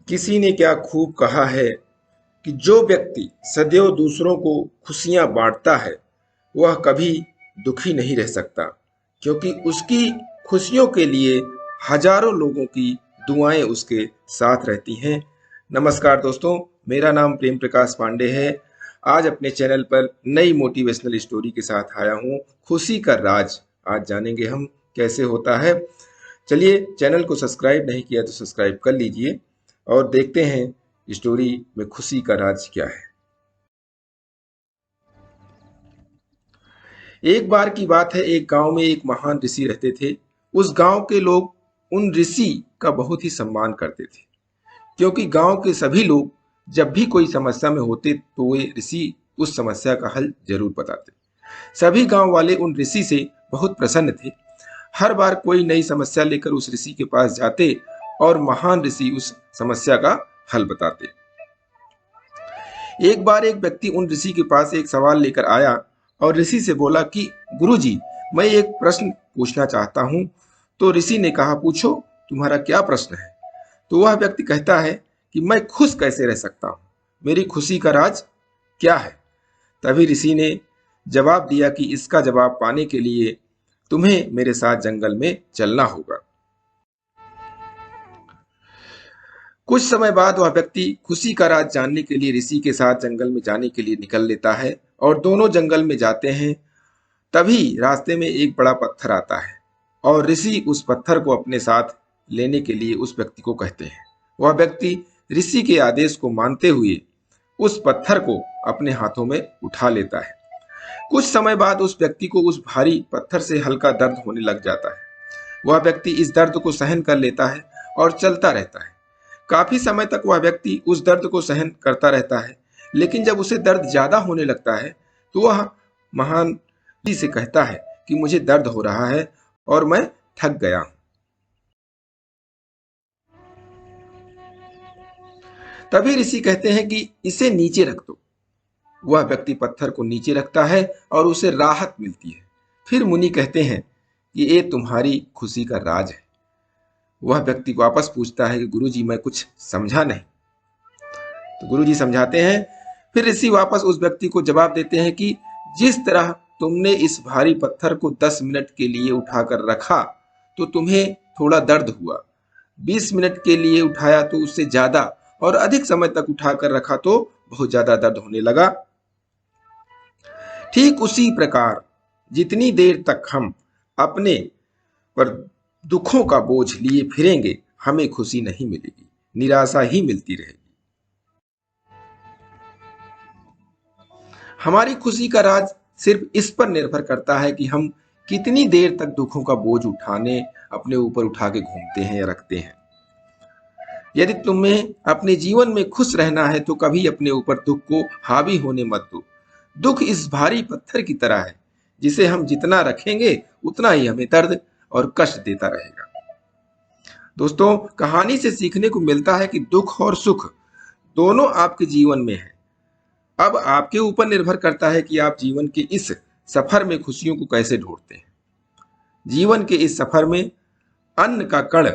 किसी ने क्या खूब कहा है कि जो व्यक्ति सदैव दूसरों को खुशियां बांटता है वह कभी दुखी नहीं रह सकता, क्योंकि उसकी खुशियों के लिए हजारों लोगों की दुआएं उसके साथ रहती हैं। नमस्कार दोस्तों, मेरा नाम प्रेम प्रकाश पांडे है। आज अपने चैनल पर नई मोटिवेशनल स्टोरी के साथ आया हूँ। खुशी का राज आज जानेंगे हम कैसे होता है। चलिए, चैनल को सब्सक्राइब नहीं किया तो सब्सक्राइब कर लीजिए और देखते हैं स्टोरी में खुशी का राज क्या है। एक बार की बात है, एक गांव में एक महान ऋषि रहते थे। उस गांव के लोग उन ऋषि का बहुत ही सम्मान करते थे, क्योंकि गांव के सभी लोग जब भी कोई समस्या में होते तो वे ऋषि उस समस्या का हल जरूर बताते। सभी गांव वाले उन ऋषि से बहुत प्रसन्न थे। हर बार कोई नई समस्या लेकर उस ऋषि के पास जाते और महान ऋषि उस समस्या का हल बताते। एक बार एक व्यक्ति उन ऋषि के पास एक सवाल लेकर आया और ऋषि से बोला कि गुरुजी, मैं एक प्रश्न पूछना चाहता हूं। तो ऋषि ने कहा, पूछो, तुम्हारा क्या प्रश्न है? तो वह व्यक्ति कहता है कि मैं खुश कैसे रह सकता हूं, मेरी खुशी का राज क्या है? तभी ऋषि ने जवाब दिया कि इसका जवाब पाने के लिए तुम्हें मेरे साथ जंगल में चलना होगा। कुछ समय बाद वह व्यक्ति खुशी का राज जानने के लिए ऋषि के साथ जंगल में जाने के लिए निकल लेता है और दोनों जंगल में जाते हैं। तभी रास्ते में एक बड़ा पत्थर आता है और ऋषि उस पत्थर को अपने साथ लेने के लिए उस व्यक्ति को कहते हैं। वह व्यक्ति ऋषि के आदेश को मानते हुए उस पत्थर को अपने हाथों में उठा लेता है। कुछ समय बाद उस व्यक्ति को उस भारी पत्थर से हल्का दर्द होने लग जाता है। वह व्यक्ति इस दर्द को सहन कर लेता है और चलता रहता है। काफी समय तक वह व्यक्ति उस दर्द को सहन करता रहता है, लेकिन जब उसे दर्द ज्यादा होने लगता है तो वह महान ऋषि से कहता है कि मुझे दर्द हो रहा है और मैं थक गया हूं। तभी ऋषि कहते हैं कि इसे नीचे रख दो। वह व्यक्ति पत्थर को नीचे रखता है और उसे राहत मिलती है। फिर मुनि कहते हैं कि ये तुम्हारी खुशी का राज है। वह व्यक्ति वापस पूछता है कि गुरुजी, मैं कुछ समझा नहीं। तो गुरुजी समझाते हैं। फिर ऋषि वापस उस व्यक्ति को जवाब देते हैं कि जिस तरह तुमने इस भारी पत्थर को 10 मिनट के लिए उठाकर रखा तो तुम्हें थोड़ा दर्द हुआ, 20 मिनट के लिए उठाया तो उससे ज्यादा, और अधिक समय तक उठाकर रखा तो बहुत ज्यादा दर्द होने लगा। ठीक उसी प्रकार जितनी देर तक हम अपने पर दुखों का बोझ लिए फिरेंगे, हमें खुशी नहीं मिलेगी, निराशा ही मिलती रहेगी। हमारी खुशी का राज सिर्फ इस पर निर्भर करता है कि हम कितनी देर तक दुखों का बोझ उठाने अपने ऊपर उठा के घूमते हैं या रखते हैं। यदि तुम्हें अपने जीवन में खुश रहना है तो कभी अपने ऊपर दुख को हावी होने मत दो। दुख इस भारी पत्थर की तरह है, जिसे हम जितना रखेंगे उतना ही हमें दर्द और कष्ट देता रहेगा। दोस्तों, कहानी से सीखने को मिलता है कि दुख और सुख दोनों आपके जीवन में है। अब आपके ऊपर निर्भर करता है कि आप जीवन के इस सफर में खुशियों को कैसे ढूंढते हैं। जीवन के इस सफर में अन्न का कण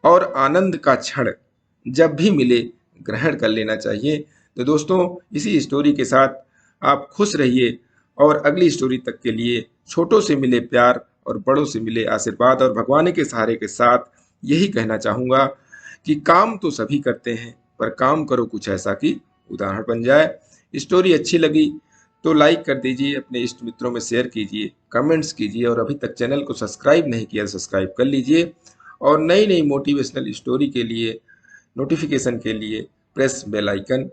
और आनंद का क्षण जब भी मिले ग्रहण कर लेना चाहिए। तो दोस्तों, इसी स्टोरी के साथ आप खुश रहिए और अगली स्टोरी तक के लिए छोटों से मिले प्यार और बड़ों से मिले आशीर्वाद और भगवान के सहारे के साथ यही कहना चाहूंगा कि काम तो सभी करते हैं, पर काम करो कुछ ऐसा कि उदाहरण बन जाए। स्टोरी अच्छी लगी तो लाइक कर दीजिए, अपने इष्ट मित्रों में शेयर कीजिए, कमेंट्स कीजिए और अभी तक चैनल को सब्सक्राइब नहीं किया सब्सक्राइब कर लीजिए। और नई नई मोटिवेशनल स्टोरी के लिए नोटिफिकेशन के लिए प्रेस बेल आइकन